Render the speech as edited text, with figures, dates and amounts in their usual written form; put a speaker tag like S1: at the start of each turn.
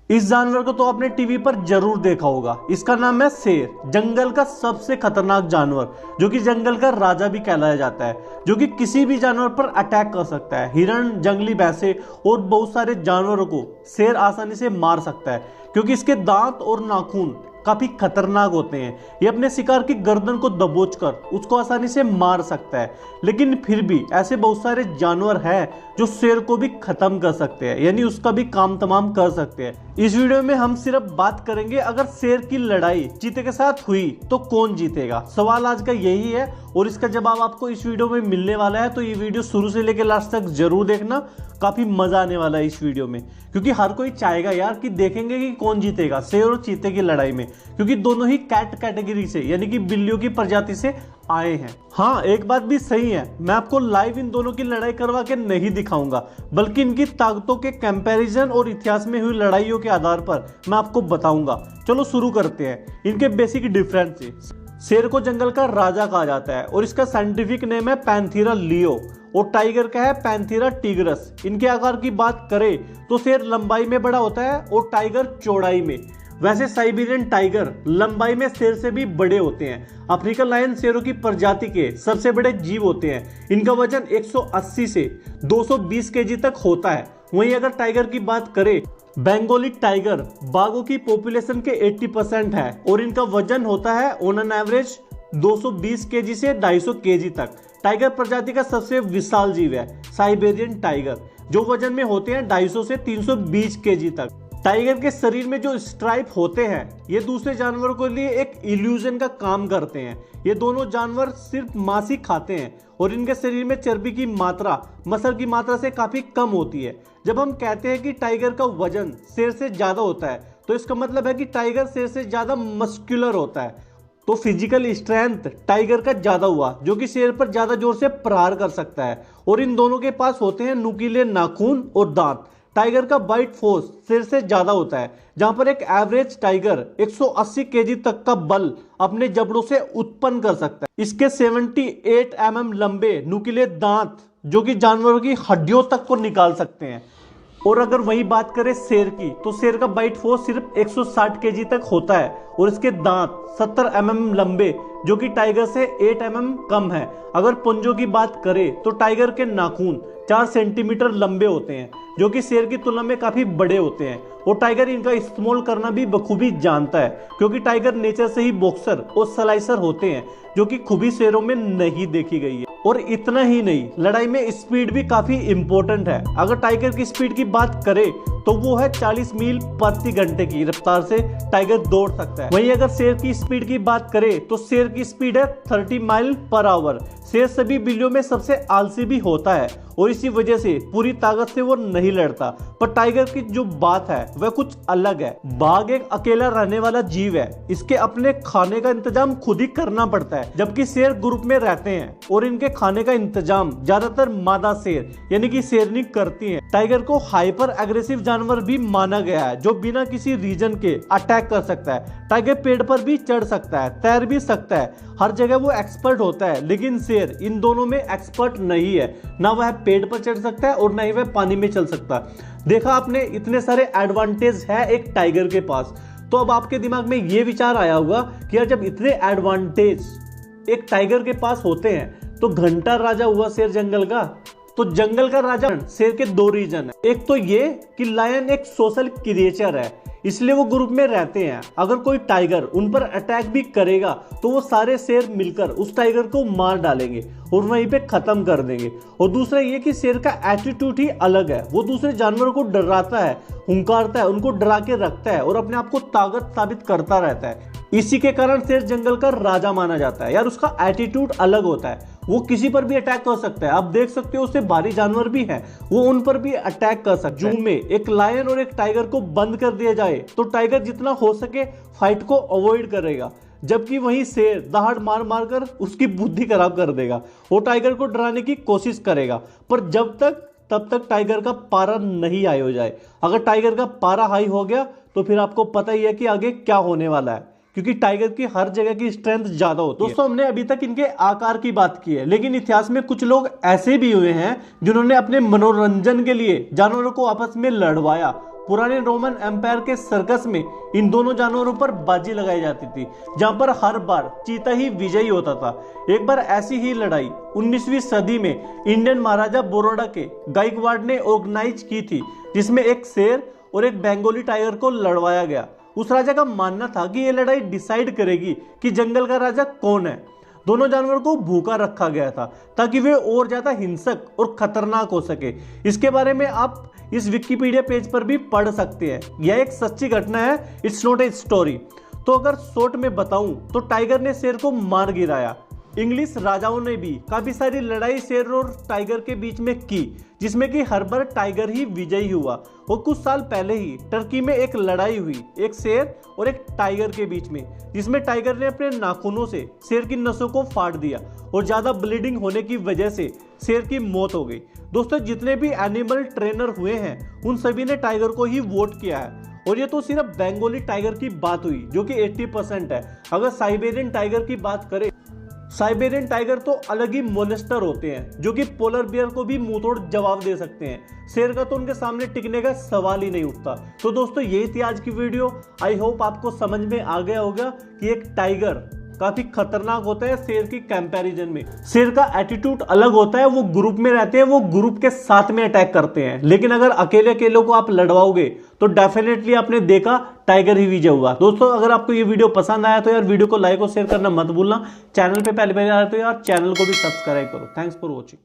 S1: इस जानवर को तो आपने टीवी पर जरूर देखा होगा। इसका नाम है शेर, जंगल का सबसे खतरनाक जानवर, जो कि जंगल का राजा भी कहलाया जाता है, जो कि किसी भी जानवर पर अटैक कर सकता है। हिरण, जंगली भैंसे और बहुत सारे जानवरों को शेर आसानी से मार सकता है, क्योंकि इसके दांत और नाखून काफी खतरनाक होते हैं। ये अपने शिकार की गर्दन को दबोचकर उसको आसानी से मार सकता है। लेकिन फिर भी ऐसे बहुत सारे जानवर हैं जो शेर को भी खत्म कर सकते हैं, यानी उसका भी काम तमाम कर सकते हैं। इस वीडियो में हम सिर्फ बात करेंगे, अगर शेर की लड़ाई चीते के साथ हुई तो कौन जीतेगा। सवाल आज का यही है और इसका जवाब आपको इस वीडियो में मिलने वाला है। तो ये वीडियो शुरू से लेकर लास्ट तक जरूर देखना, काफी मजा आने वाला है इस वीडियो में, क्योंकि हर कोई चाहेगा यार कि देखेंगे कि कौन जीतेगा शेर और चीते की लड़ाई में, क्योंकि दोनों ही कैट कैटेगरी से यानी कि बिल्लियों की प्रजाति से आए हैं। हाँ, एक बात भी सही है, मैं आपको लाइव इन दोनों की लड़ाई करवा के नहीं दिखाऊंगा, बल्कि इनकी ताकतों के कंपैरिजन और इतिहास में हुई लड़ाइयों के आधार पर मैं आपको बताऊंगा। चलो शुरू करते हैं इनके बेसिक डिफरेंस। शेर को जंगल का राजा कहा जाता है और इसका साइंटिफिक नेम है पैंथेरा लियो, और टाइगर का है पैंथेरा टिग्रस। इनके आकार की बात करें तो शेर लंबाई में बड़ा होता है और टाइगर चौड़ाई में। वैसे साइबेरियन टाइगर लंबाई में शेर से भी बड़े होते हैं। अफ्रीकन लायन शेरों की प्रजाति के सबसे बड़े जीव होते हैं। इनका वजन 180 से 220 केजी तक होता है। वहीं अगर टाइगर की बात करें, बंगाली टाइगर बाघों की पॉपुलेशन के 80% है और इनका वजन होता है ऑन एन एवरेज 220 केजी से 250 केजी तक। टाइगर प्रजाति का सबसे विशाल जीव है साइबेरियन टाइगर, जो वजन में होते हैं 250 से 320 केजी तक। टाइगर के शरीर में जो स्ट्राइप होते हैं ये दूसरे जानवरों के लिए एक इल्यूजन का काम करते हैं। ये दोनों जानवर सिर्फ मांस ही खाते हैं और इनके शरीर में चर्बी की मात्रा मसल की मात्रा से काफी कम होती है। जब हम कहते हैं कि टाइगर का वजन शेर से ज्यादा होता है तो इसका मतलब है कि टाइगर शेर से ज्यादा मस्कुलर होता है। तो फिजिकल स्ट्रेंथ टाइगर का ज्यादा हुआ, जो कि शेर पर ज्यादा जोर से प्रहार कर सकता है। और इन दोनों के पास होते हैं नुकीले नाखून और दांत। टाइगर का बाइट फोर्स शेर से ज्यादा होता है, जहां पर एक एवरेज टाइगर 180 केजी तक का बल अपने जबड़ों से उत्पन्न कर सकता है। इसके 78 mm लंबे नुकीले दांत जो कि जानवरों की हड्डियों तक को निकाल सकते हैं। और अगर वही बात करें शेर की, तो शेर का बाइट फोर्स सिर्फ 160 केजी तक होता है और इसके दांत 70 mm लंबे जो कि टाइगर से 8 mm कम है। अगर पंजों की बात करें तो टाइगर के नाखून 4 सेंटीमीटर लंबे होते हैं, जो कि शेर की तुलना में काफी बड़े होते हैं। और टाइगर इनका इस्तेमाल करना भी बखूबी जानता है, क्योंकि टाइगर नेचर से ही बॉक्सर और स्लाइसर होते हैं, जो कि खूबी शेरों में नहीं देखी गई है। और इतना ही नहीं, लड़ाई में स्पीड भी काफी इंपॉर्टेंट है। अगर टाइगर की स्पीड की बात करें तो वो है 40 मील प्रति घंटे की रफ्तार से टाइगर दौड़ सकता है। वहीं अगर शेर की स्पीड की बात करें तो शेर की स्पीड है 30 माइल पर आवर। शेर सभी बिल्लियों में सबसे आलसी भी होता है और इसी वजह से पूरी ताकत से वो नहीं लड़ता। पर टाइगर की जो बात है वह कुछ अलग है। बाघ एक अकेला रहने वाला जीव है, इसके अपने खाने का इंतजाम खुद ही करना पड़ता है, जबकि शेर ग्रुप में रहते हैं और इनके खाने का इंतजाम ज्यादातर मादा शेर यानी कि शेरनी करती है। टाइगर को हाइपर एग्रेसिव जानवर भी माना गया है, जो बिना किसी रीजन के अटैक कर सकता है। टाइगर पेड़ पर भी चढ़ सकता है, तैर भी सकता है, हर जगह वो एक्सपर्ट होता है। लेकिन शेर इन दोनों में एक्सपर्ट नहीं है, ना वह पेड़ पर चढ़ सकता है और ना ही वह पानी में चल सकता। देखा आपने, इतने सारे एडवांटेज है एक टाइगर के पास। तो अब आपके दिमाग में ये विचार आया होगा कि यार जब इतने एडवांटेज एक टाइगर के पास होते हैं तो घंटा राजा हुआ शेर जंगल का। तो जंगल का राजा शेर के दो रीजन है। एक तो ये कि लायन एक सोशल क्रिएचर है, इसलिए वो ग्रुप में रहते हैं। अगर कोई टाइगर उन पर अटैक भी करेगा तो वो सारे शेर मिलकर उस टाइगर को मार डालेंगे और वहीं पे खत्म कर देंगे। और दूसरा ये कि शेर का एटीट्यूड ही अलग है, वो दूसरे जानवरों को डराता है, हुंकारता है, उनको डरा के रखता है और अपने आप को ताकत साबित करता रहता है। इसी के कारण शेर जंगल का राजा माना जाता है। यार उसका एटीट्यूड अलग होता है, वो किसी पर भी अटैक कर सकता है। आप देख सकते हो उससे भारी जानवर भी हैं, वो उन पर भी अटैक कर सकते हैं। जू में एक लायन और एक टाइगर को बंद कर दिया जाए तो टाइगर जितना हो सके फाइट को अवॉइड करेगा, जबकि वहीं शेर दहाड़ मार मार कर उसकी बुद्धि खराब कर देगा। वो टाइगर को डराने की कोशिश करेगा, पर तब तक टाइगर का पारा नहीं हाई हो जाए। अगर टाइगर का पारा हाई हो गया तो फिर आपको पता ही है कि आगे क्या होने वाला है, क्योंकि टाइगर की हर जगह की स्ट्रेंथ ज्यादा होती है। दोस्तों, हमने अभी तक इनके आकार की बात की है, लेकिन इतिहास में कुछ लोग ऐसे भी हुए हैं जिन्होंने अपने मनोरंजन के लिए जानवरों को आपस में लड़वाया। पुराने रोमन एम्पायर के सर्कस में इन दोनों जानवरों पर बाजी लगाई जाती थी, जहां पर हर बार चीता ही विजयी होता था। एक बार ऐसी ही लड़ाई 19वीं सदी में इंडियन महाराजा बड़ौदा के गायकवाड़ ने ऑर्गेनाइज की थी, जिसमें एक शेर और एक बंगाली टाइगर को लड़वाया गया। उस राजा का मानना था कि यह लड़ाई डिसाइड करेगी कि जंगल का राजा कौन है। दोनों जानवरों को भूखा रखा गया था ताकि वे और ज्यादा हिंसक और खतरनाक हो सके। इसके बारे में आप इस विकिपीडिया पेज पर भी पढ़ सकते हैं। यह एक सच्ची घटना है, इट्स नॉट ए स्टोरी। तो अगर शॉर्ट में बताऊं तो टाइगर ने शेर को मार गिराया। इंग्लिश राजाओं ने भी काफी सारी लड़ाई शेर और टाइगर के बीच में की, जिसमें कि हर बार टाइगर ही विजयी हुआ। और कुछ साल पहले ही टर्की में एक लड़ाई हुई एक शेर और एक टाइगर के बीच में, जिसमें टाइगर ने अपने नाखूनों से शेर की नसों को फाड़ दिया और ज्यादा ब्लीडिंग होने की वजह से शेर की मौत हो गई। दोस्तों, जितने भी एनिमल ट्रेनर हुए हैं उन सभी ने टाइगर को ही वोट किया है। और ये तो सिर्फ बंगाली टाइगर की बात हुई जो कि 80% है। अगर साइबेरियन टाइगर की बात करें, साइबेरियन टाइगर तो अलग ही मोनेस्टर होते हैं जो कि पोलर बियर को भी मुंह तोड़ जवाब दे सकते हैं। शेर का तो उनके सामने टिकने का सवाल ही नहीं उठता। तो दोस्तों, यही थी आज की वीडियो। आई होप आपको समझ में आ गया होगा कि एक टाइगर काफी खतरनाक होता है शेर की कंपैरिजन में। शेर का एटीट्यूड अलग होता है, वो ग्रुप में रहते हैं, वो ग्रुप के साथ में अटैक करते हैं। लेकिन अगर अकेले अकेले को आप लड़वाओगे तो डेफिनेटली आपने देखा टाइगर ही विजय हुआ। दोस्तों, अगर आपको ये वीडियो पसंद आया तो यार वीडियो को लाइक और शेयर करना मत भूलना। चैनल पे पहले बार आए तो यार चैनल को भी सब्सक्राइब करो। Thanks for watching.